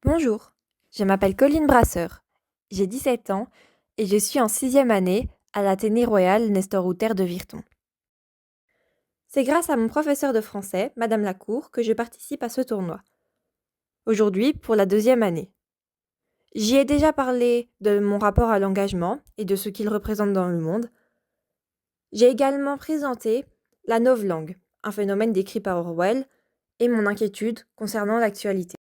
Bonjour, je m'appelle Colline Brasseur. J'ai 17 ans et je suis en 6e année à l'Athénée Royal Nestor Houter de Virton. C'est grâce à mon professeur de français, Madame Lacour, que je participe à ce tournoi. Aujourd'hui, pour la 2e année. J'y ai déjà parlé de mon rapport à l'engagement et de ce qu'il représente dans le monde. J'ai également présenté la novlangue, un phénomène décrit par Orwell, et mon inquiétude concernant l'actualité.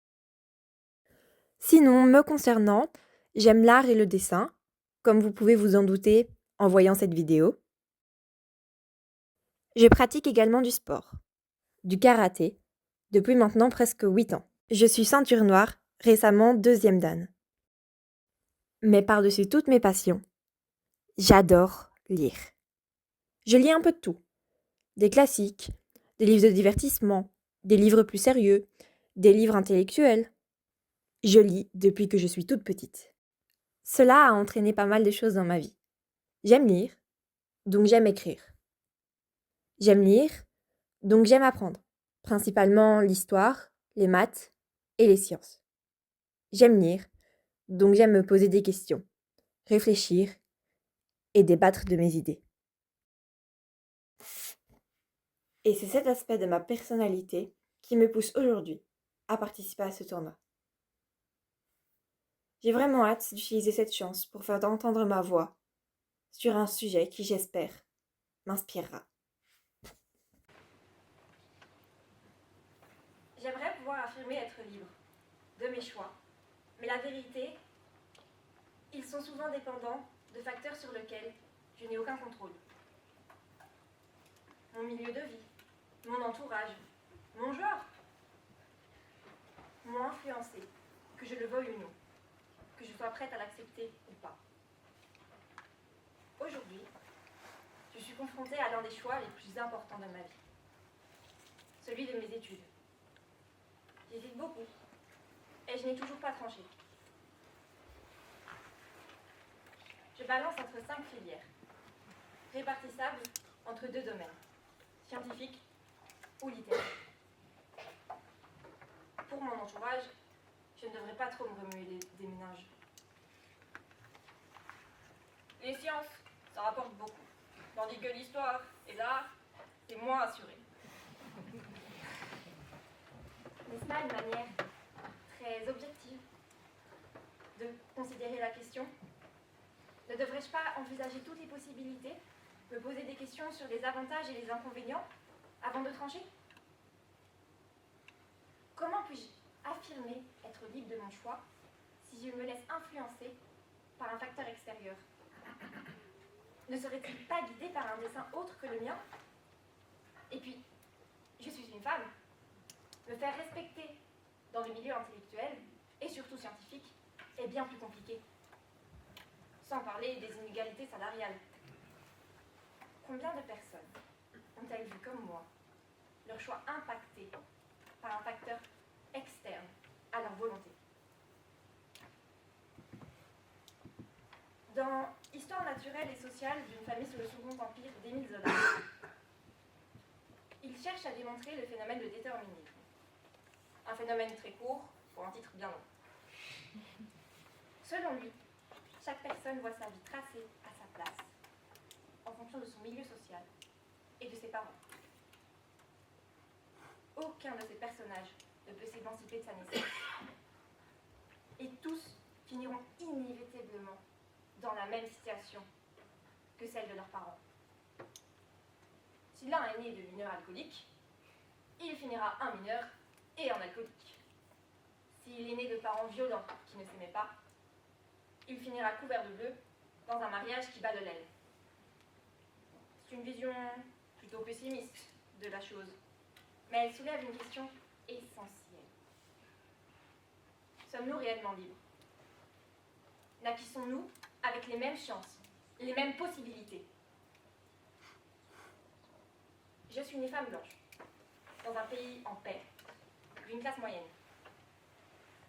Sinon, me concernant, j'aime l'art et le dessin, comme vous pouvez vous en douter en voyant cette vidéo. Je pratique également du sport, du karaté, depuis maintenant presque 8 ans. Je suis ceinture noire, récemment 2e dan. Mais par-dessus toutes mes passions, j'adore lire. Je lis un peu de tout. Des classiques, des livres de divertissement, des livres plus sérieux, des livres intellectuels. Je lis depuis que je suis toute petite. Cela a entraîné pas mal de choses dans ma vie. J'aime lire, donc j'aime écrire. J'aime lire, donc j'aime apprendre, principalement l'histoire, les maths et les sciences. J'aime lire, donc j'aime me poser des questions, réfléchir et débattre de mes idées. Et c'est cet aspect de ma personnalité qui me pousse aujourd'hui à participer à ce tournoi. J'ai vraiment hâte d'utiliser cette chance pour faire entendre ma voix sur un sujet qui, j'espère, m'inspirera. J'aimerais pouvoir affirmer être libre de mes choix, mais la vérité, ils sont souvent dépendants de facteurs sur lesquels je n'ai aucun contrôle. Mon milieu de vie, mon entourage, mon genre m'ont influencé, que je le veuille ou non, que je sois prête à l'accepter ou pas. Aujourd'hui, je suis confrontée à l'un des choix les plus importants de ma vie, celui de mes études. J'hésite beaucoup et je n'ai toujours pas tranché. Je balance entre 5 filières, répartissables entre 2 domaines, scientifique ou littéraire. Pour mon entourage, je ne devrais pas trop me remuer des méninges. Les sciences, ça rapporte beaucoup, tandis que l'histoire et l'art, c'est moins assuré. N'est-ce pas une manière très objective de considérer la question? Ne devrais-je pas envisager toutes les possibilités, me poser des questions sur les avantages et les inconvénients avant de trancher? Comment puis-je affirmer être libre de mon choix si je me laisse influencer par un facteur extérieur? Ne serait-il pas guidé par un dessein autre que le mien? Et puis, je suis une femme. Me faire respecter dans le milieu intellectuel, et surtout scientifique, est bien plus compliqué. Sans parler des inégalités salariales. Combien de personnes ont-elles vu comme moi leur choix impacté par un facteur externe à leur volonté? Dans Histoire naturelle et sociale d'une famille sous le Second Empire d'Émile Zola, il cherche à démontrer le phénomène de déterminisme. Un phénomène très court pour un titre bien long. Selon lui, chaque personne voit sa vie tracée à sa place, en fonction de son milieu social et de ses parents. Aucun de ces personnages ne peut s'émanciper de sa naissance. Et tous finiront inévitablement dans la même situation que celle de leurs parents. Si l'un est né de mineur alcoolique, il finira un mineur et un alcoolique. S'il est né de parents violents qui ne s'aimaient pas, il finira couvert de bleu dans un mariage qui bat de l'aile. C'est une vision plutôt pessimiste de la chose, mais elle soulève une question essentielle. Sommes-nous réellement libres? Naquissons-nous avec les mêmes chances, les mêmes possibilités? Je suis une femme blanche, dans un pays en paix, d'une classe moyenne.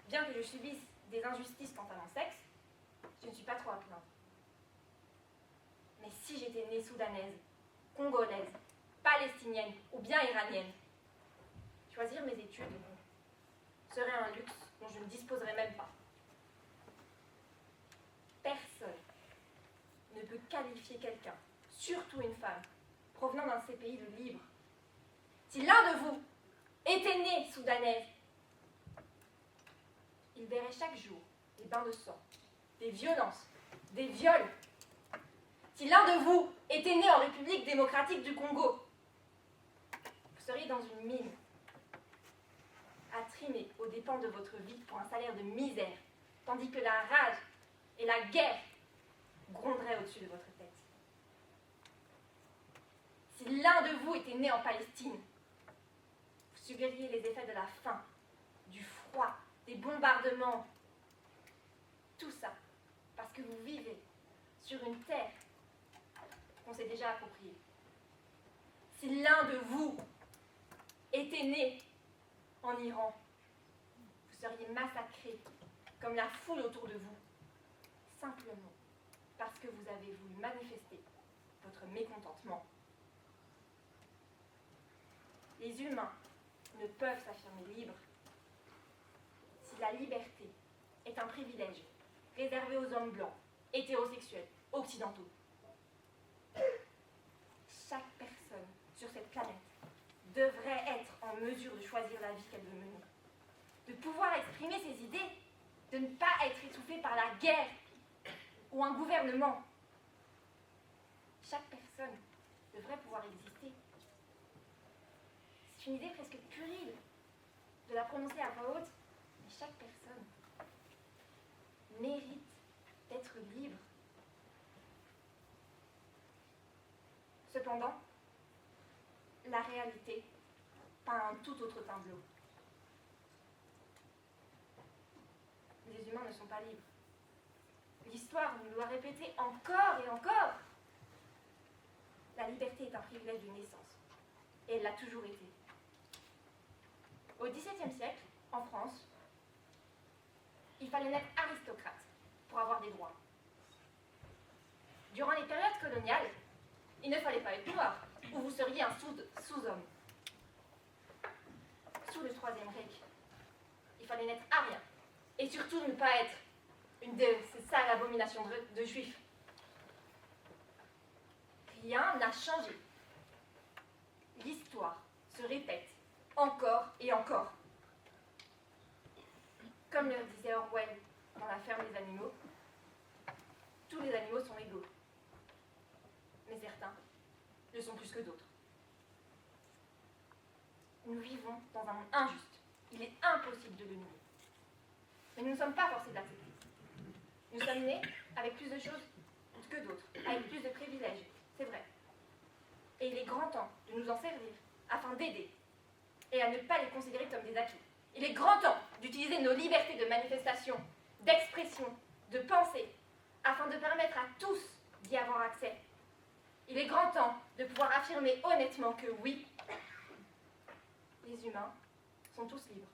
Bien que je subisse des injustices quant à mon sexe, je ne suis pas trop à plaindre. Mais si j'étais née soudanaise, congolaise, palestinienne ou bien iranienne, choisir mes études serait un luxe dont je ne disposerai même pas. Personne ne peut qualifier quelqu'un, surtout une femme, provenant d'un de ces pays de libre. Si l'un de vous était né soudanaise, il verrait chaque jour des bains de sang, des violences, des viols. Si l'un de vous était né en République démocratique du Congo, vous seriez dans une mine, à trimer aux dépens de votre vie pour un salaire de misère, tandis que la rage et la guerre gronderaient au-dessus de votre tête. Si l'un de vous était né en Palestine, vous subiriez les effets de la faim, du froid, des bombardements. Tout ça parce que vous vivez sur une terre qu'on s'est déjà appropriée. Si l'un de vous était né en Iran, vous seriez massacré comme la foule autour de vous, simplement parce que vous avez voulu manifester votre mécontentement. Les humains ne peuvent s'affirmer libres si la liberté est un privilège réservé aux hommes blancs, hétérosexuels, occidentaux. Chaque personne sur cette planète devrait être en mesure de choisir la vie qu'elle veut mener, de pouvoir exprimer ses idées, de ne pas être étouffée par la guerre ou un gouvernement. Chaque personne devrait pouvoir exister. C'est une idée presque puérile de la prononcer à voix haute, mais chaque personne mérite d'être libre. Cependant, la réalité peint un tout autre tableau. Les humains ne sont pas libres. L'histoire nous doit répéter encore et encore. La liberté est un privilège de naissance, et elle l'a toujours été. Au XVIIe siècle, en France, il fallait naître aristocrate pour avoir des droits. Durant les périodes coloniales, il ne fallait pas être noir, ou vous seriez un sous-homme. Sous le Troisième Reich, il fallait n'être arien, et surtout ne pas être une de ces sales abominations de juifs. Rien n'a changé. L'histoire se répète encore et encore. Comme le disait Orwell dans La ferme des animaux, tous les animaux sont égaux. Mais certains le sont plus que d'autres. Nous vivons dans un monde injuste. Il est impossible de le nier. Mais nous ne sommes pas forcés de l'accepter. Nous sommes nés avec plus de choses que d'autres, avec plus de privilèges, c'est vrai. Et il est grand temps de nous en servir afin d'aider et à ne pas les considérer comme des acquis. Il est grand temps d'utiliser nos libertés de manifestation, d'expression, de pensée, afin de permettre à tous d'y avoir accès. Il est grand temps de pouvoir affirmer honnêtement que oui, les humains sont tous libres.